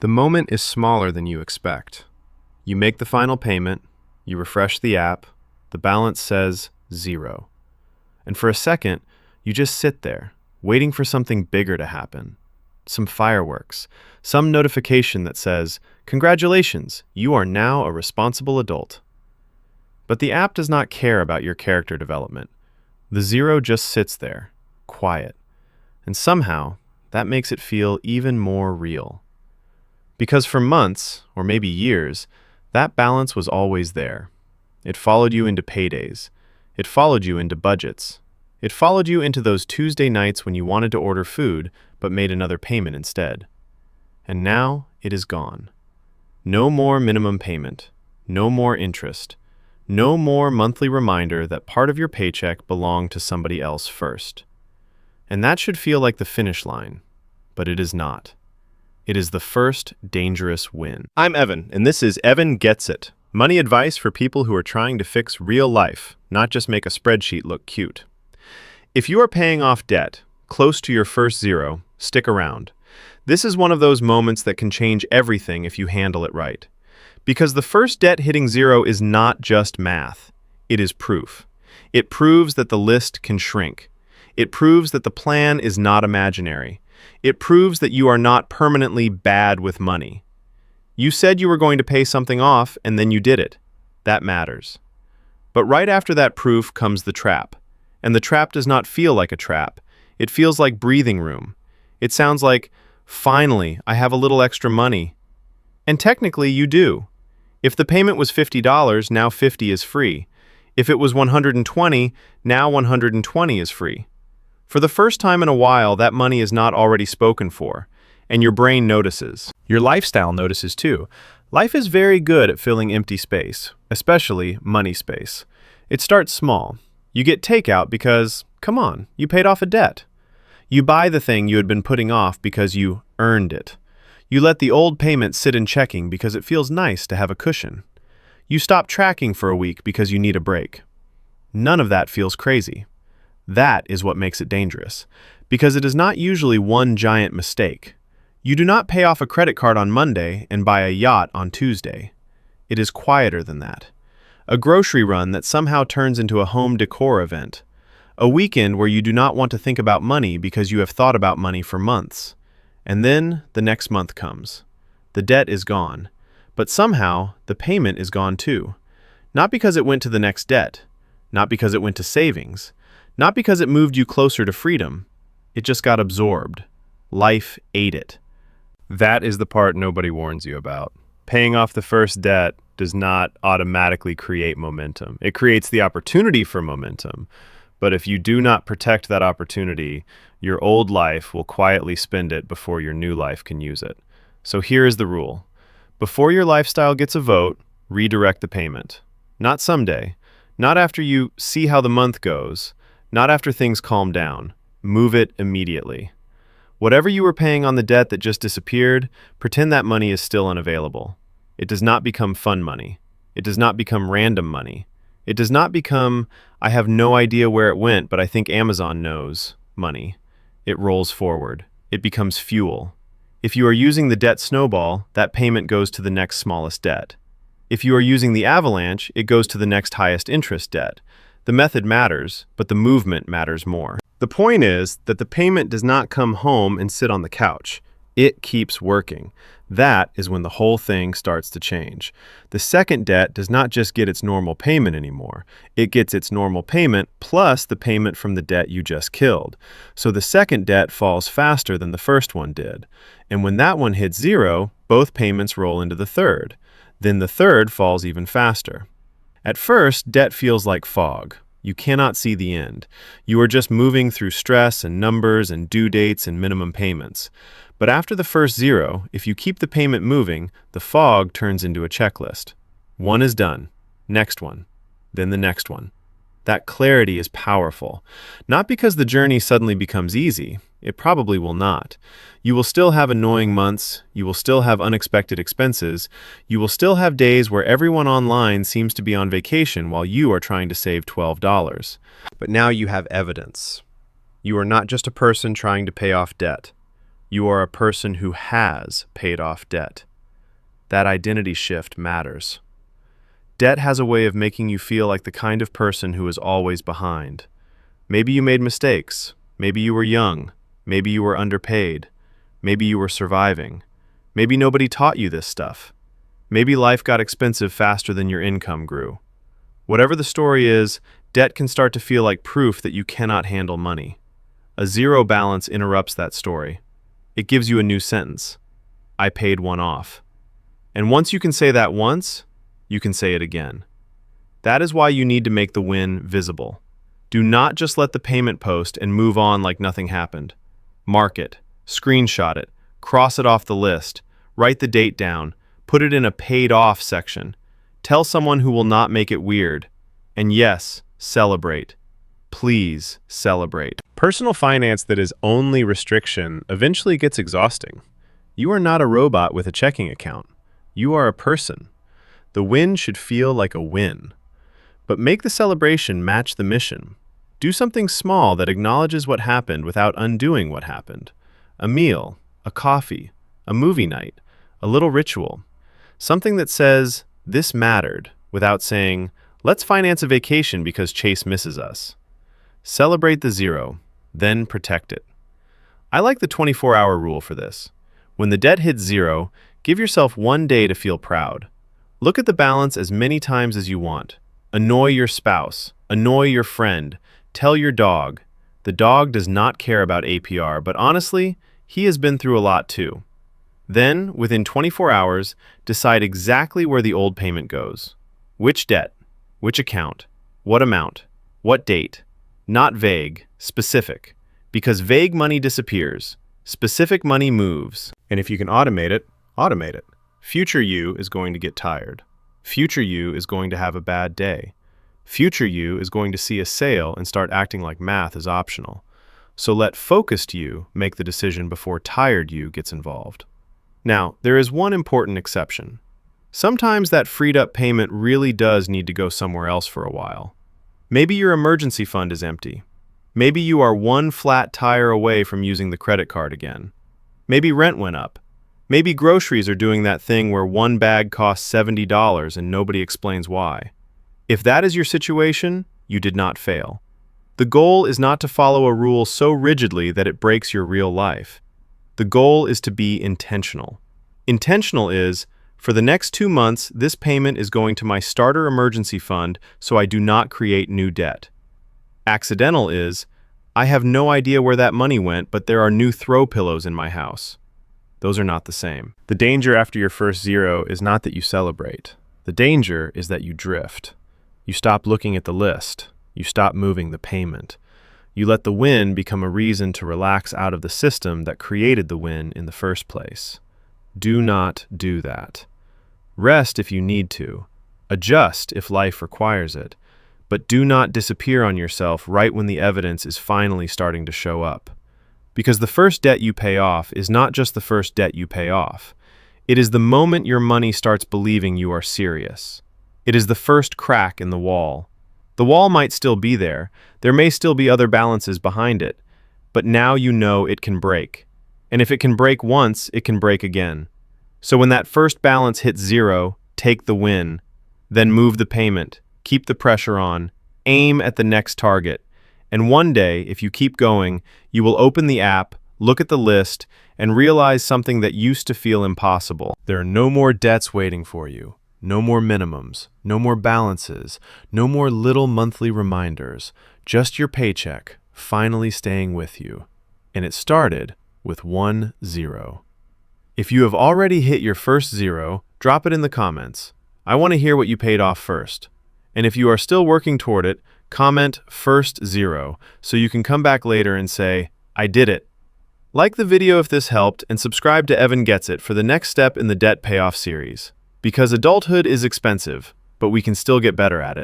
The moment is smaller than you expect. You make the final payment, you refresh the app, the balance says 0. And for a second, you just sit there, waiting for something bigger to happen. Some fireworks, some notification that says, "Congratulations, you are now a responsible adult." But the app does not care about your character development. The 0 just sits there, quiet. And somehow, that makes it feel even more real. Because for months, or maybe years, that balance was always there. It followed you into paydays. It followed you into budgets. It followed you into those Tuesday nights when you wanted to order food but made another payment instead. And now it is gone. No more minimum payment. No more interest. No more monthly reminder that part of your paycheck belonged to somebody else first. And that should feel like the finish line, but it is not. It is the first dangerous win. I'm Evan, and this is Evan Gets It, money advice for people who are trying to fix real life, not just make a spreadsheet look cute. If you are paying off debt, close to your first 0, stick around. This is one of those moments that can change everything if you handle it right. Because the first debt hitting 0 is not just math. It is proof. It proves that the list can shrink. It proves that the plan is not imaginary. It proves that you are not permanently bad with money. You said you were going to pay something off, and then you did it. That matters. But right after that proof comes the trap. And the trap does not feel like a trap. It feels like breathing room. It sounds like, finally, I have a little extra money. And technically, you do. If the payment was $50, now $50 is free. If it was $120, now $120 is free. For the first time in a while, that money is not already spoken for, and your brain notices. Your lifestyle notices too. Life is very good at filling empty space, especially money space. It starts small. You get takeout because, come on, you paid off a debt. You buy the thing you had been putting off because you earned it. You let the old payment sit in checking because it feels nice to have a cushion. You stop tracking for a week because you need a break. None of that feels crazy. That is what makes it dangerous, because it is not usually one giant mistake. You do not pay off a credit card on Monday and buy a yacht on Tuesday. It is quieter than that. A grocery run that somehow turns into a home decor event. A weekend where you do not want to think about money because you have thought about money for months. And then the next month comes. The debt is gone, but somehow the payment is gone too. Not because it went to the next debt, not because it went to savings, not because it moved you closer to freedom. It just got absorbed. Life ate it. That is the part nobody warns you about. Paying off the first debt does not automatically create momentum. It creates the opportunity for momentum. But if you do not protect that opportunity, your old life will quietly spend it before your new life can use it. So here is the rule. Before your lifestyle gets a vote, redirect the payment. Not someday. Not after you see how the month goes. Not after things calm down. Move it immediately. Whatever you were paying on the debt that just disappeared, pretend that money is still unavailable. It does not become fun money. It does not become random money. It does not become, I have no idea where it went, but I think Amazon knows, money. It rolls forward. It becomes fuel. If you are using the debt snowball, that payment goes to the next smallest debt. If you are using the avalanche, it goes to the next highest interest debt. The method matters, but the movement matters more. The point is that the payment does not come home and sit on the couch. It keeps working. That is when the whole thing starts to change. The second debt does not just get its normal payment anymore. It gets its normal payment plus the payment from the debt you just killed. So the second debt falls faster than the first one did. And when that one hits 0, both payments roll into the third. Then the third falls even faster. At first, debt feels like fog. You cannot see the end. You are just moving through stress and numbers and due dates and minimum payments. But after the first 0, if you keep the payment moving, the fog turns into a checklist. One is done. Next one. Then the next one. That clarity is powerful. Not because the journey suddenly becomes easy. It probably will not. You will still have annoying months. You will still have unexpected expenses. You will still have days where everyone online seems to be on vacation while you are trying to save $12. But now you have evidence. You are not just a person trying to pay off debt. You are a person who has paid off debt. That identity shift matters. Debt has a way of making you feel like the kind of person who is always behind. Maybe you made mistakes. Maybe you were young. Maybe you were underpaid. Maybe you were surviving. Maybe nobody taught you this stuff. Maybe life got expensive faster than your income grew. Whatever the story is, debt can start to feel like proof that you cannot handle money. A zero balance interrupts that story. It gives you a new sentence. I paid one off. And once you can say that once, you can say it again. That is why you need to make the win visible. Do not just let the payment post and move on like nothing happened. Mark it, screenshot it, cross it off the list, write the date down, put it in a paid off section. Tell someone who will not make it weird. And yes, celebrate. Please celebrate. Personal finance that is only restriction eventually gets exhausting. You are not a robot with a checking account. You are a person. The win should feel like a win. But make the celebration match the mission. Do something small that acknowledges what happened without undoing what happened. A meal, a coffee, a movie night, a little ritual. Something that says, this mattered, without saying, let's finance a vacation because Chase misses us. Celebrate the zero, then protect it. I like the 24-hour rule for this. When the debt hits zero, give yourself one day to feel proud. Look at the balance as many times as you want. Annoy your spouse, annoy your friend, tell your dog. The dog does not care about APR, but honestly, he has been through a lot too. Then, within 24 hours, decide exactly where the old payment goes. Which debt, which account, what amount, what date. Not vague, specific. Because vague money disappears. Specific money moves. And if you can automate it, automate it. Future you is going to get tired. Future you is going to have a bad day. Future you is going to see a sale and start acting like math is optional. So let focused you make the decision before tired you gets involved. Now, there is one important exception. Sometimes that freed up payment really does need to go somewhere else for a while. Maybe your emergency fund is empty. Maybe you are one flat tire away from using the credit card again. Maybe rent went up. Maybe groceries are doing that thing where one bag costs $70 and nobody explains why. If that is your situation, you did not fail. The goal is not to follow a rule so rigidly that it breaks your real life. The goal is to be intentional. Intentional is, for the next 2 months, this payment is going to my starter emergency fund so I do not create new debt. Accidental is, I have no idea where that money went, but there are new throw pillows in my house. Those are not the same. The danger after your first zero is not that you celebrate. The danger is that you drift. You stop looking at the list. You stop moving the payment. You let the win become a reason to relax out of the system that created the win in the first place. Do not do that. Rest if you need to. Adjust if life requires it. But do not disappear on yourself right when the evidence is finally starting to show up. Because the first debt you pay off is not just the first debt you pay off. It is the moment your money starts believing you are serious. It is the first crack in the wall. The wall might still be there. There may still be other balances behind it. But now you know it can break. And if it can break once, it can break again. So when that first balance hits zero, take the win. Then move the payment. Keep the pressure on. Aim at the next target. And one day, if you keep going, you will open the app, look at the list, and realize something that used to feel impossible. There are no more debts waiting for you. No more minimums. No more balances. No more little monthly reminders. Just your paycheck, finally staying with you. And it started with 1 0. If you have already hit your first zero, drop it in the comments. I want to hear what you paid off first. And if you are still working toward it, comment first zero so you can come back later and say, I did it. Like the video if this helped and subscribe to Evan Gets It for the next step in the debt payoff series. Because adulthood is expensive, but we can still get better at it.